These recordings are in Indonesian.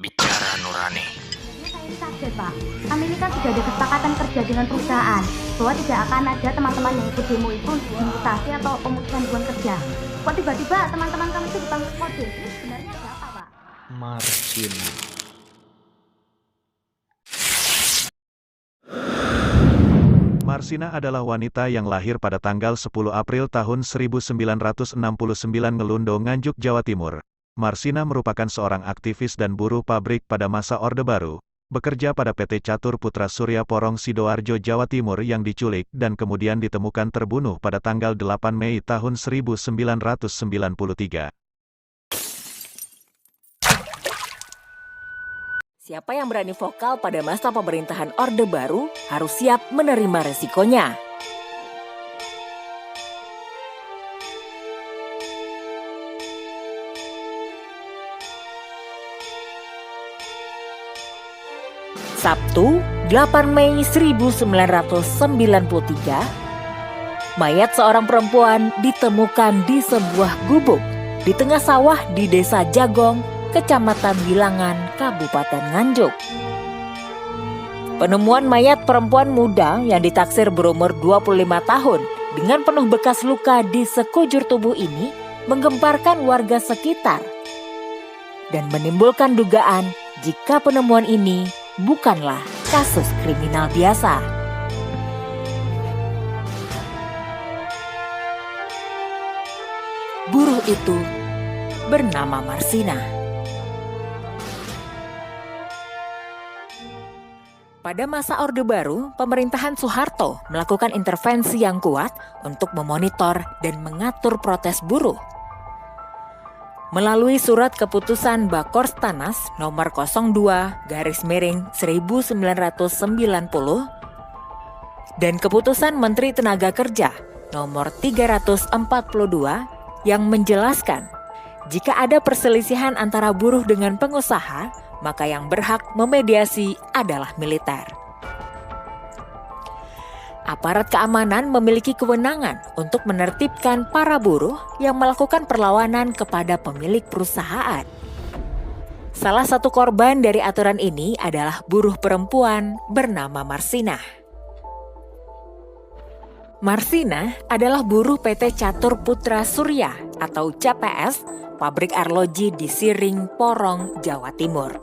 Bicara Nurani. Saya ini kaget, Pak. Kami ini kan sudah ada kesepakatan kerja dengan perusahaan bahwa tidak akan ada teman-teman yang ikut demo itu untuk demonstrasi atau pemutusan hubungan kerja. Kok tiba-tiba teman-teman kami itu dipanggil kode? Ini sebenarnya ada apa, Pak? Marsina. Marsina adalah wanita yang lahir pada tanggal 10 April tahun 1969 Ngelundo, Nganjuk, Jawa Timur. Marsina merupakan seorang aktivis dan buruh pabrik pada masa Orde Baru, bekerja pada PT Catur Putra Surya Porong Sidoarjo, Jawa Timur yang diculik dan kemudian ditemukan terbunuh pada tanggal 8 Mei tahun 1993. Siapa yang berani vokal pada masa pemerintahan Orde Baru harus siap menerima resikonya. Sabtu, 8 Mei 1993, mayat seorang perempuan ditemukan di sebuah gubuk di tengah sawah di Desa Jagong, Kecamatan Bilangan, Kabupaten Nganjuk. Penemuan mayat perempuan muda yang ditaksir berumur 25 tahun dengan penuh bekas luka di sekujur tubuh ini menggemparkan warga sekitar dan menimbulkan dugaan jika penemuan ini bukanlah kasus kriminal biasa. Buruh itu bernama Marsina. Pada masa Orde Baru, pemerintahan Soeharto melakukan intervensi yang kuat untuk memonitor dan mengatur protes buruh. Melalui surat keputusan Bakorstanas nomor 02/1990 dan keputusan Menteri Tenaga Kerja nomor 342 yang menjelaskan jika ada perselisihan antara buruh dengan pengusaha, maka yang berhak memediasi adalah militer. Aparat keamanan memiliki kewenangan untuk menertibkan para buruh yang melakukan perlawanan kepada pemilik perusahaan. Salah satu korban dari aturan ini adalah buruh perempuan bernama Marsina. Marsina adalah buruh PT Catur Putra Surya atau CPS, pabrik arloji di Siring, Porong, Jawa Timur.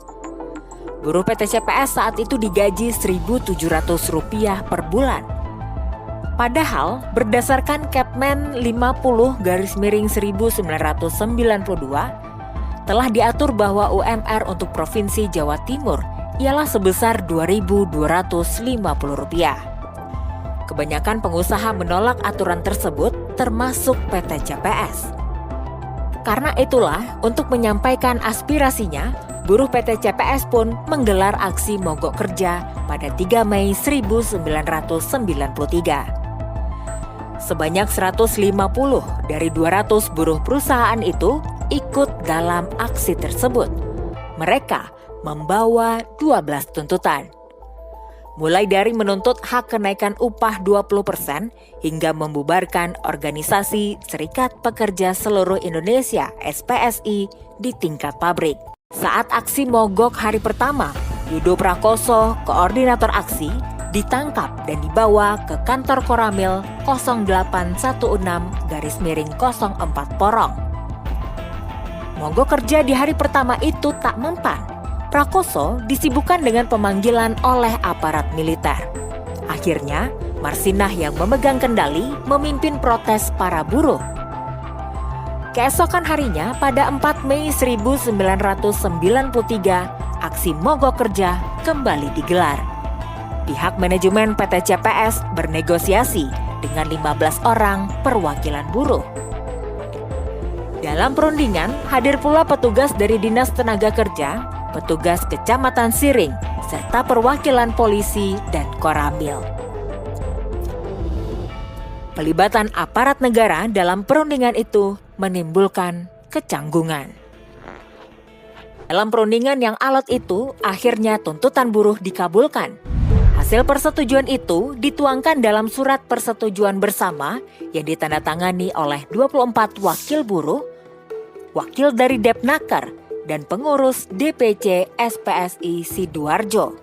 Buruh PT CPS saat itu digaji Rp1.700 per bulan. Padahal berdasarkan Kepmen 50/1992 telah diatur bahwa UMR untuk Provinsi Jawa Timur ialah sebesar Rp2.250. Kebanyakan pengusaha menolak aturan tersebut termasuk PT CPS. Karena itulah untuk menyampaikan aspirasinya, buruh PT CPS pun menggelar aksi mogok kerja pada 3 Mei 1993. Sebanyak 150 dari 200 buruh perusahaan itu ikut dalam aksi tersebut. Mereka membawa 12 tuntutan. Mulai dari menuntut hak kenaikan upah 20% hingga membubarkan organisasi Serikat Pekerja Seluruh Indonesia (SPSI) di tingkat pabrik. Saat aksi mogok hari pertama, Yudo Prakoso, koordinator aksi, ditangkap dan dibawa ke kantor Koramil 0816/04 Porong. Mogok kerja di hari pertama itu tak mempan. Prakoso disibukkan dengan pemanggilan oleh aparat militer. Akhirnya, Marsinah yang memegang kendali memimpin protes para buruh. Keesokan harinya pada 4 Mei 1993, aksi mogok kerja kembali digelar. Pihak manajemen PT CPS bernegosiasi dengan 15 orang perwakilan buruh. Dalam perundingan hadir pula petugas dari Dinas Tenaga Kerja, petugas Kecamatan Siring, serta perwakilan polisi dan Koramil. Pelibatan aparat negara dalam perundingan itu menimbulkan kecanggungan. Dalam perundingan yang alot itu, akhirnya tuntutan buruh dikabulkan. Hasil persetujuan itu dituangkan dalam surat persetujuan bersama yang ditandatangani oleh 24 wakil buruh, wakil dari Depnaker, dan pengurus DPC SPSI Sidoarjo.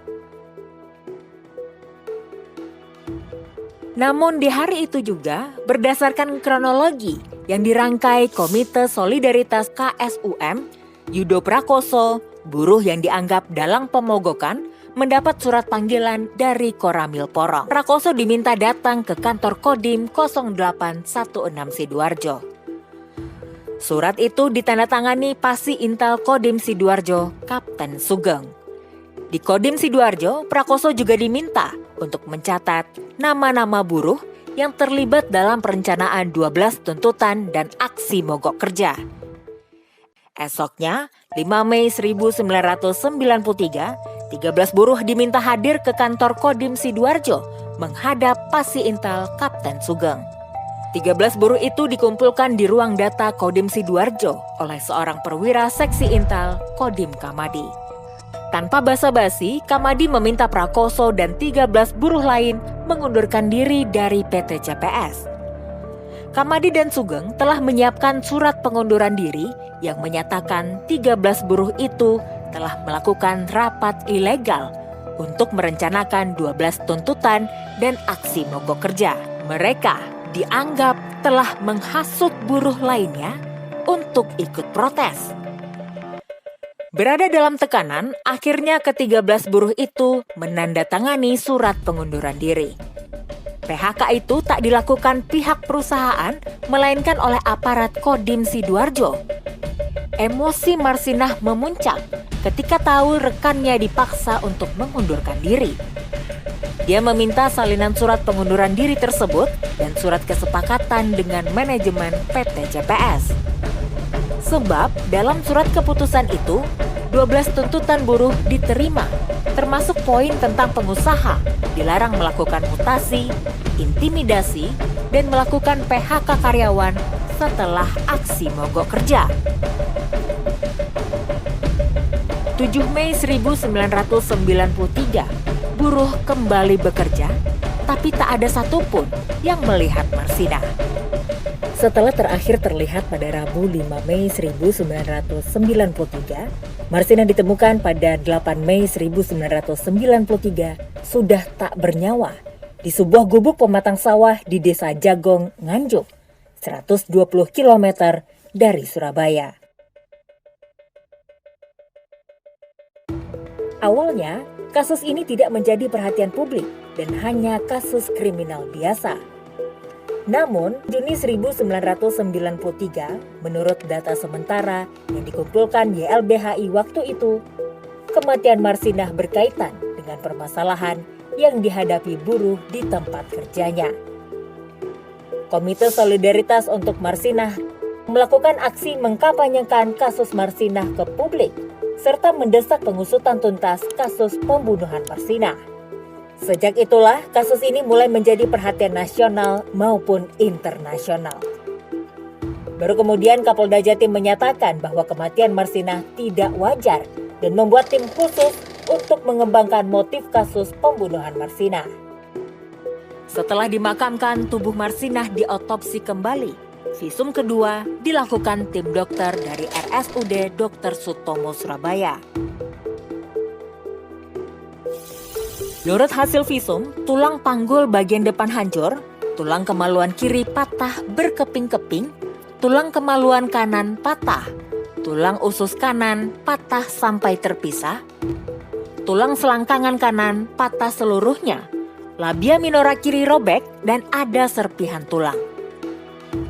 Namun di hari itu juga, berdasarkan kronologi yang dirangkai Komite Solidaritas KSUM, Yudo Prakoso, buruh yang dianggap dalang pemogokan, mendapat surat panggilan dari Koramil Porong. Prakoso diminta datang ke kantor Kodim 0816 Sidoarjo. Surat itu ditandatangani Pasi Intel Kodim Sidoarjo, Kapten Sugeng. Di Kodim Sidoarjo, Prakoso juga diminta untuk mencatat nama-nama buruh yang terlibat dalam perencanaan 12 tuntutan dan aksi mogok kerja. Esoknya, 5 Mei 1993, 13 buruh diminta hadir ke kantor Kodim Sidoarjo menghadap Pasi Intel Kapten Sugeng. 13 buruh itu dikumpulkan di ruang data Kodim Sidoarjo oleh seorang perwira seksi Intel Kodim Kamadi. Tanpa basa-basi, Kamadi meminta Prakoso dan 13 buruh lain mengundurkan diri dari PT CPS. Kamadi dan Sugeng telah menyiapkan surat pengunduran diri yang menyatakan 13 buruh itu telah melakukan rapat ilegal untuk merencanakan 12 tuntutan dan aksi mogok kerja. Mereka dianggap telah menghasut buruh lainnya untuk ikut protes. Berada dalam tekanan, akhirnya ke-13 buruh itu menandatangani surat pengunduran diri. PHK itu tak dilakukan pihak perusahaan, melainkan oleh aparat Kodim Sidoarjo. Emosi Marsinah memuncak ketika tahu rekannya dipaksa untuk mengundurkan diri. Dia meminta salinan surat pengunduran diri tersebut dan surat kesepakatan dengan manajemen PT CPS. Sebab dalam surat keputusan itu, 12 tuntutan buruh diterima, termasuk poin tentang pengusaha dilarang melakukan mutasi, intimidasi, dan melakukan PHK karyawan setelah aksi mogok kerja. 7 Mei 1993, buruh kembali bekerja, tapi tak ada satupun yang melihat Marsinah. Setelah terakhir terlihat pada Rabu 5 Mei 1993, Marsinah ditemukan pada 8 Mei 1993 sudah tak bernyawa di sebuah gubuk pematang sawah di Desa Jagong, Nganjuk, 120 km dari Surabaya. Awalnya, kasus ini tidak menjadi perhatian publik dan hanya kasus kriminal biasa. Namun, Juni 1993, menurut data sementara yang dikumpulkan YLBHI waktu itu, kematian Marsinah berkaitan dengan permasalahan yang dihadapi buruh di tempat kerjanya. Komite Solidaritas untuk Marsinah melakukan aksi mengkampanyekan kasus Marsinah ke publik, serta mendesak pengusutan tuntas kasus pembunuhan Marsinah. Sejak itulah kasus ini mulai menjadi perhatian nasional maupun internasional. Baru kemudian Kapolda Jatim menyatakan bahwa kematian Marsinah tidak wajar dan membuat tim khusus untuk mengembangkan motif kasus pembunuhan Marsinah. Setelah dimakamkan, tubuh Marsinah diotopsi kembali. Visum kedua dilakukan tim dokter dari RSUD Dr. Sutomo Surabaya. Menurut hasil visum, tulang panggul bagian depan hancur, tulang kemaluan kiri patah berkeping-keping, tulang kemaluan kanan patah, tulang usus kanan patah sampai terpisah, tulang selangkangan kanan patah seluruhnya, labia minora kiri robek, dan ada serpihan tulang.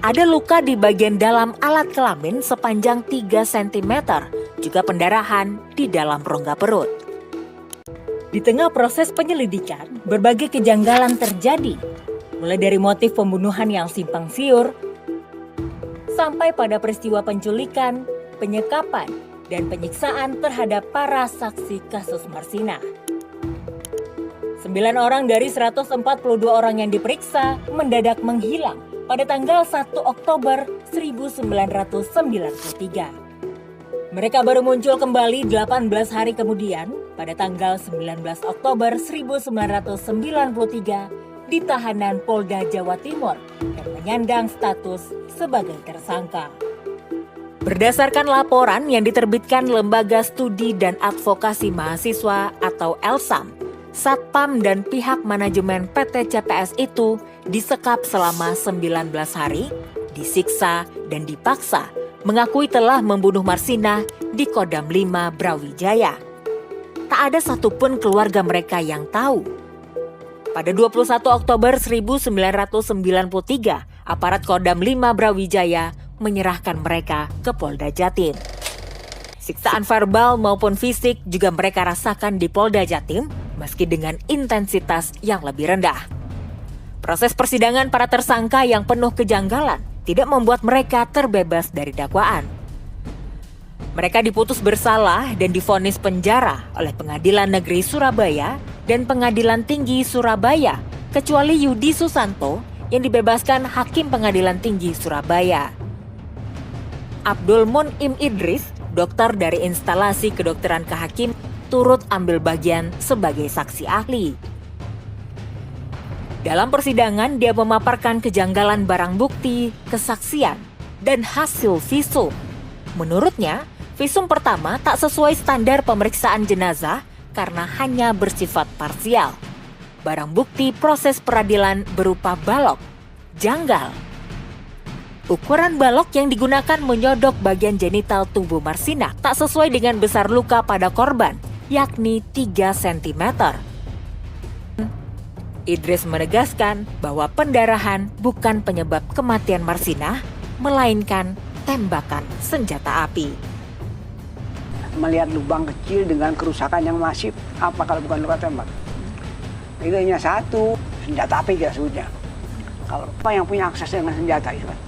Ada luka di bagian dalam alat kelamin sepanjang 3 cm, juga pendarahan di dalam rongga perut. Di tengah proses penyelidikan, berbagai kejanggalan terjadi, mulai dari motif pembunuhan yang simpang siur, sampai pada peristiwa penculikan, penyekapan, dan penyiksaan terhadap para saksi kasus Marsinah. 9 orang dari 142 orang yang diperiksa mendadak menghilang pada tanggal 1 Oktober 1993. Mereka baru muncul kembali 18 hari kemudian pada tanggal 19 Oktober 1993 di tahanan Polda Jawa Timur dan menyandang status sebagai tersangka. Berdasarkan laporan yang diterbitkan Lembaga Studi dan Advokasi Mahasiswa atau LSAM, Satpam dan pihak manajemen PT CPS itu disekap selama 19 hari, disiksa dan dipaksa mengakui telah membunuh Marsina di Kodam 5 Brawijaya. Tak ada satupun keluarga mereka yang tahu. Pada 21 Oktober 1993, aparat Kodam 5 Brawijaya menyerahkan mereka ke Polda Jatim. Siksaan verbal maupun fisik juga mereka rasakan di Polda Jatim, meski dengan intensitas yang lebih rendah. Proses persidangan para tersangka yang penuh kejanggalan tidak membuat mereka terbebas dari dakwaan. Mereka diputus bersalah dan divonis penjara oleh Pengadilan Negeri Surabaya dan Pengadilan Tinggi Surabaya, kecuali Yudi Susanto yang dibebaskan Hakim Pengadilan Tinggi Surabaya. Abdul Mun'im Idris, dokter dari instalasi kedokteran kehakim, turut ambil bagian sebagai saksi ahli. Dalam persidangan, dia memaparkan kejanggalan barang bukti, kesaksian, dan hasil visum. Menurutnya, visum pertama tak sesuai standar pemeriksaan jenazah karena hanya bersifat parsial. Barang bukti proses peradilan berupa balok, janggal. Ukuran balok yang digunakan menyodok bagian genital tubuh Marsina tak sesuai dengan besar luka pada korban, yakni 3 cm. Idris menegaskan bahwa pendarahan bukan penyebab kematian Marsina, melainkan tembakan senjata api. Melihat lubang kecil dengan kerusakan yang masif, apa kalau bukan luka tembak? Itu hanya satu, senjata api dia sebutnya. Kalau apa yang punya akses dengan senjata itu kan?